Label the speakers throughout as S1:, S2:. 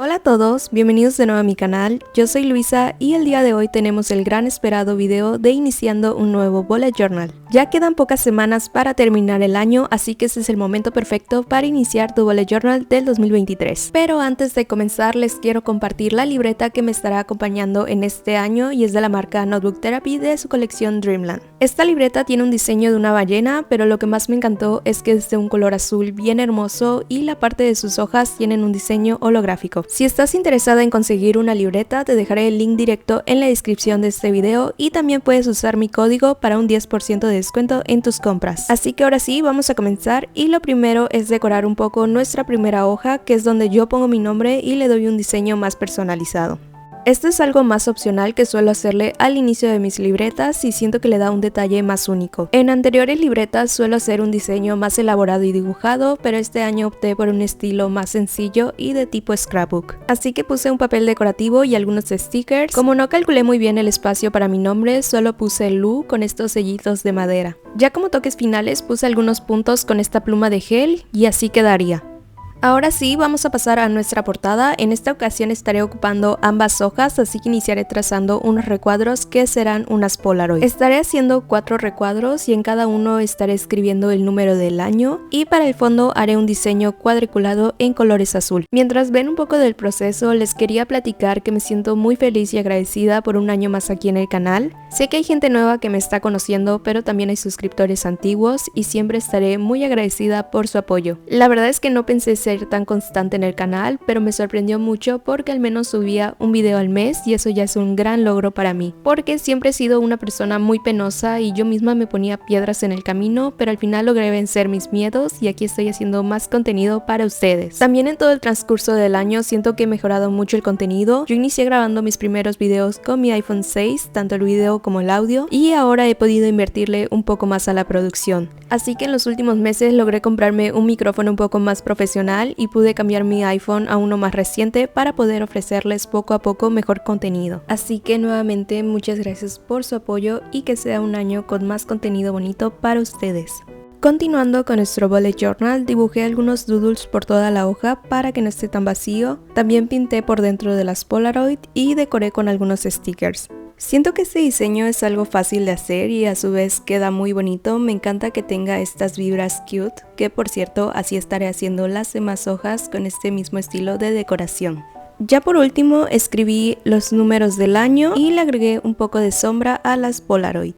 S1: Hola a todos, bienvenidos de nuevo a mi canal, yo soy Luisa y el día de hoy tenemos el gran esperado video de iniciando un nuevo bullet journal. Ya quedan pocas semanas para terminar el año, así que este es el momento perfecto para iniciar tu bullet journal del 2023. Pero antes de comenzar les quiero compartir la libreta que me estará acompañando en este año y es de la marca Notebook Therapy de su colección Dreamland. Esta libreta tiene un diseño de una ballena, pero lo que más me encantó es que es de un color azul bien hermoso y la parte de sus hojas tienen un diseño holográfico. Si estás interesada en conseguir una libreta, te dejaré el link directo en la descripción de este video y también puedes usar mi código para un 10% de descuento en tus compras. Así que ahora sí, vamos a comenzar y lo primero es decorar un poco nuestra primera hoja, que es donde yo pongo mi nombre y le doy un diseño más personalizado. Esto es algo más opcional que suelo hacerle al inicio de mis libretas y siento que le da un detalle más único. En anteriores libretas suelo hacer un diseño más elaborado y dibujado, pero este año opté por un estilo más sencillo y de tipo scrapbook. Así que puse un papel decorativo y algunos stickers. Como no calculé muy bien el espacio para mi nombre, solo puse Lu con estos sellitos de madera. Ya como toques finales puse algunos puntos con esta pluma de gel y así quedaría. Ahora sí, vamos a pasar a nuestra portada. En esta ocasión estaré ocupando ambas hojas, así que iniciaré trazando unos recuadros que serán unas Polaroid. Estaré haciendo 4 recuadros y en cada uno estaré escribiendo el número del año y para el fondo haré un diseño cuadriculado en colores azul. Mientras ven un poco del proceso, les quería platicar que me siento muy feliz y agradecida por un año más aquí en el canal. Sé que hay gente nueva que me está conociendo, pero también hay suscriptores antiguos y siempre estaré muy agradecida por su apoyo. La verdad es que no pensé ser tan constante en el canal, pero me sorprendió mucho porque al menos subía un video al mes y eso ya es un gran logro para mí, porque siempre he sido una persona muy penosa y yo misma me ponía piedras en el camino, pero al final logré vencer mis miedos y aquí estoy haciendo más contenido para ustedes. También en todo el transcurso del año siento que he mejorado mucho el contenido. Yo inicié grabando mis primeros videos con mi iPhone 6, tanto el video como el audio, y ahora he podido invertirle un poco más a la producción. Así que en los últimos meses logré comprarme un micrófono un poco más profesional y pude cambiar mi iPhone a uno más reciente para poder ofrecerles poco a poco mejor contenido. Así que nuevamente muchas gracias por su apoyo y que sea un año con más contenido bonito para ustedes. Continuando con nuestro bullet journal, dibujé algunos doodles por toda la hoja para que no esté tan vacío. También pinté por dentro de las Polaroid y decoré con algunos stickers. Siento que este diseño es algo fácil de hacer y a su vez queda muy bonito. Me encanta que tenga estas vibras cute, que por cierto así estaré haciendo las demás hojas con este mismo estilo de decoración. Ya por último escribí los números del año y le agregué un poco de sombra a las Polaroid.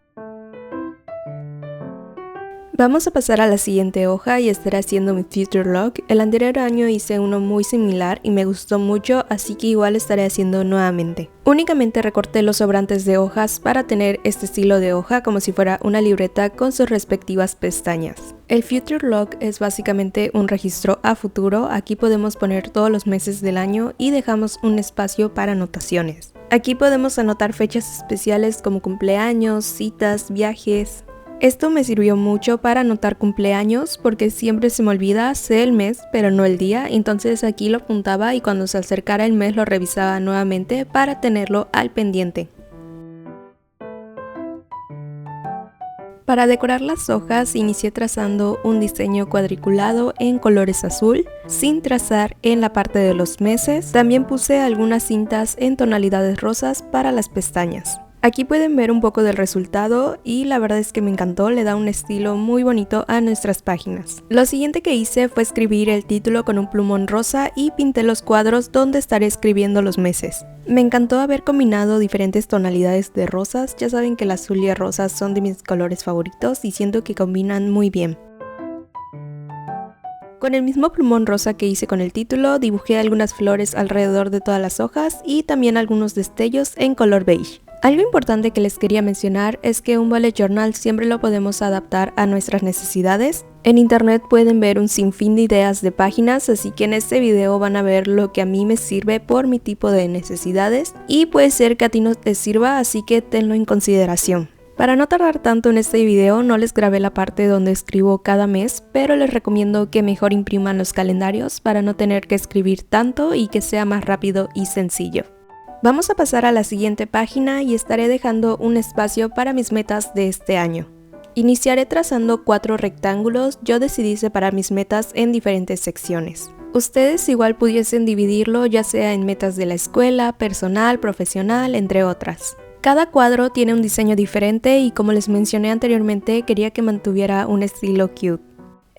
S1: Vamos a pasar a la siguiente hoja y estaré haciendo mi future log. El anterior año hice uno muy similar y me gustó mucho, así que igual estaré haciendo nuevamente. Únicamente recorté los sobrantes de hojas para tener este estilo de hoja como si fuera una libreta con sus respectivas pestañas. El future log es básicamente un registro a futuro. Aquí podemos poner todos los meses del año y dejamos un espacio para anotaciones. Aquí podemos anotar fechas especiales como cumpleaños, citas, viajes. Esto me sirvió mucho para anotar cumpleaños porque siempre se me olvida, sé el mes pero no el día, entonces aquí lo apuntaba y cuando se acercara el mes lo revisaba nuevamente para tenerlo al pendiente. Para decorar las hojas inicié trazando un diseño cuadriculado en colores azul, sin trazar en la parte de los meses. También puse algunas cintas en tonalidades rosas para las pestañas. Aquí pueden ver un poco del resultado y la verdad es que me encantó, le da un estilo muy bonito a nuestras páginas. Lo siguiente que hice fue escribir el título con un plumón rosa y pinté los cuadros donde estaré escribiendo los meses. Me encantó haber combinado diferentes tonalidades de rosas, ya saben que el azul y el rosa son de mis colores favoritos y siento que combinan muy bien. Con el mismo plumón rosa que hice con el título, dibujé algunas flores alrededor de todas las hojas y también algunos destellos en color beige. Algo importante que les quería mencionar es que un bullet journal siempre lo podemos adaptar a nuestras necesidades. En internet pueden ver un sinfín de ideas de páginas, así que en este video van a ver lo que a mí me sirve por mi tipo de necesidades y puede ser que a ti no te sirva, así que tenlo en consideración. Para no tardar tanto en este video no les grabé la parte donde escribo cada mes, pero les recomiendo que mejor impriman los calendarios para no tener que escribir tanto y que sea más rápido y sencillo. Vamos a pasar a la siguiente página y estaré dejando un espacio para mis metas de este año. Iniciaré trazando 4 rectángulos. Yo decidí separar mis metas en diferentes secciones. Ustedes igual pudiesen dividirlo ya sea en metas de la escuela, personal, profesional, entre otras. Cada cuadro tiene un diseño diferente y como les mencioné anteriormente, quería que mantuviera un estilo cute.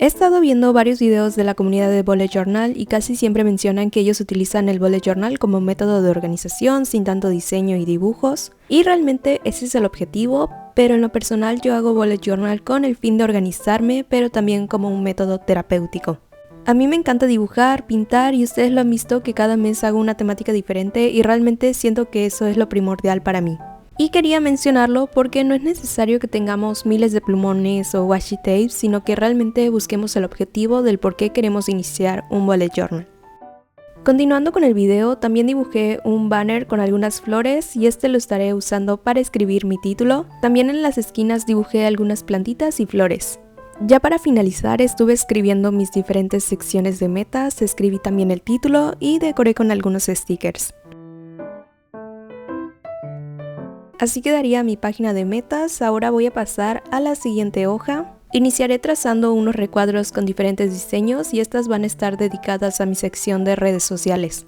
S1: He estado viendo varios videos de la comunidad de Bullet Journal y casi siempre mencionan que ellos utilizan el Bullet Journal como método de organización sin tanto diseño y dibujos, y realmente ese es el objetivo, pero en lo personal yo hago Bullet Journal con el fin de organizarme, pero también como un método terapéutico. A mí me encanta dibujar, pintar y ustedes lo han visto que cada mes hago una temática diferente y realmente siento que eso es lo primordial para mí. Y quería mencionarlo porque no es necesario que tengamos miles de plumones o washi tapes, sino que realmente busquemos el objetivo del por qué queremos iniciar un bullet journal. Continuando con el video, también dibujé un banner con algunas flores y este lo estaré usando para escribir mi título. También en las esquinas dibujé algunas plantitas y flores. Ya para finalizar estuve escribiendo mis diferentes secciones de metas, escribí también el título y decoré con algunos stickers. Así quedaría mi página de metas. Ahora voy a pasar a la siguiente hoja. Iniciaré trazando unos recuadros con diferentes diseños y estas van a estar dedicadas a mi sección de redes sociales.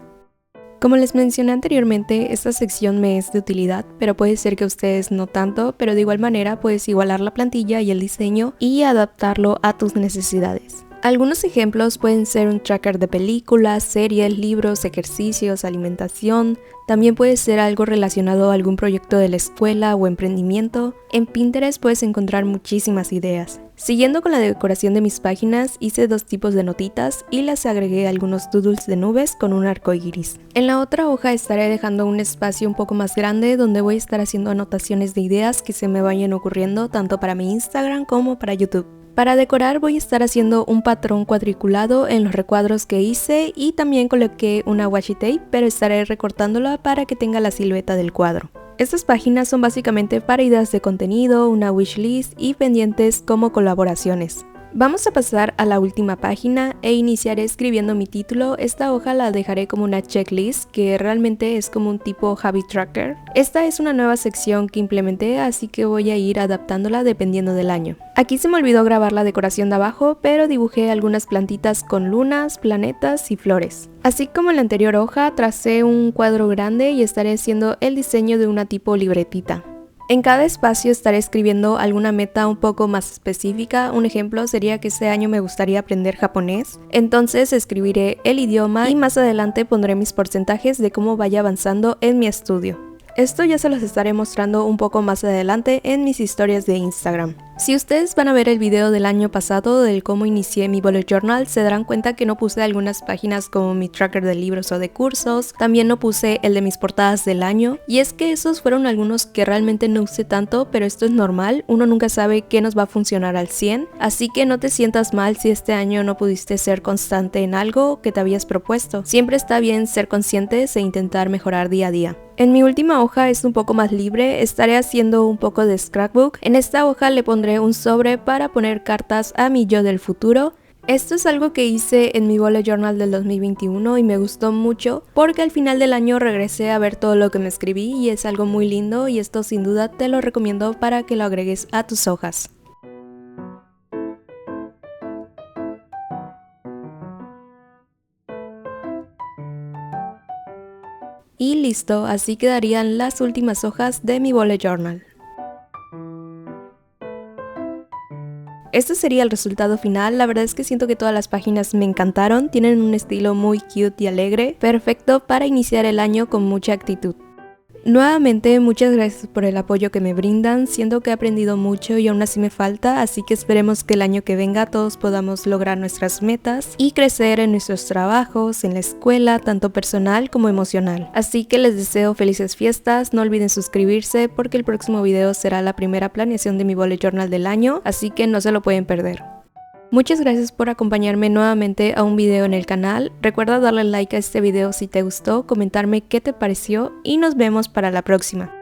S1: Como les mencioné anteriormente, esta sección me es de utilidad, pero puede ser que ustedes no tanto, pero de igual manera puedes igualar la plantilla y el diseño y adaptarlo a tus necesidades. Algunos ejemplos pueden ser un tracker de películas, series, libros, ejercicios, alimentación. También puede ser algo relacionado a algún proyecto de la escuela o emprendimiento. En Pinterest puedes encontrar muchísimas ideas. Siguiendo con la decoración de mis páginas, hice dos tipos de notitas y las agregué algunos doodles de nubes con un arco iris. En la otra hoja estaré dejando un espacio un poco más grande donde voy a estar haciendo anotaciones de ideas que se me vayan ocurriendo tanto para mi Instagram como para YouTube. Para decorar voy a estar haciendo un patrón cuadriculado en los recuadros que hice y también coloqué una washi tape, pero estaré recortándola para que tenga la silueta del cuadro. Estas páginas son básicamente para ideas de contenido, una wishlist y pendientes como colaboraciones. Vamos a pasar a la última página e iniciaré escribiendo mi título. Esta hoja la dejaré como una checklist que realmente es como un tipo habit tracker. Esta es una nueva sección que implementé, así que voy a ir adaptándola dependiendo del año. Aquí se me olvidó grabar la decoración de abajo, pero dibujé algunas plantitas con lunas, planetas y flores. Así como en la anterior hoja, tracé un cuadro grande y estaré haciendo el diseño de una tipo libretita. En cada espacio estaré escribiendo alguna meta un poco más específica. Un ejemplo sería que este año me gustaría aprender japonés. Entonces escribiré el idioma y más adelante pondré mis porcentajes de cómo vaya avanzando en mi estudio. Esto ya se los estaré mostrando un poco más adelante en mis historias de Instagram. Si ustedes van a ver el video del año pasado del cómo inicié mi bullet journal, se darán cuenta que no puse algunas páginas como mi tracker de libros o de cursos, también no puse el de mis portadas del año, y es que esos fueron algunos que realmente no usé tanto, pero esto es normal, uno nunca sabe qué nos va a funcionar al 100, así que no te sientas mal si este año no pudiste ser constante en algo que te habías propuesto. Siempre está bien ser conscientes e intentar mejorar día a día. En mi última hoja es un poco más libre, estaré haciendo un poco de scrapbook. En esta hoja le pondré un sobre para poner cartas a mi yo del futuro. Esto es algo que hice en mi bullet journal del 2021 y me gustó mucho porque al final del año regresé a ver todo lo que me escribí y es algo muy lindo y esto sin duda te lo recomiendo para que lo agregues a tus hojas. Y listo, así quedarían las últimas hojas de mi bullet journal. Este sería el resultado final. La verdad es que siento que todas las páginas me encantaron, tienen un estilo muy cute y alegre, perfecto para iniciar el año con mucha actitud. Nuevamente, muchas gracias por el apoyo que me brindan, siento que he aprendido mucho y aún así me falta, así que esperemos que el año que venga todos podamos lograr nuestras metas y crecer en nuestros trabajos, en la escuela, tanto personal como emocional. Así que les deseo felices fiestas, no olviden suscribirse porque el próximo video será la primera planeación de mi bullet journal del año, así que no se lo pueden perder. Muchas gracias por acompañarme nuevamente a un video en el canal. Recuerda darle like a este video si te gustó, comentarme qué te pareció y nos vemos para la próxima.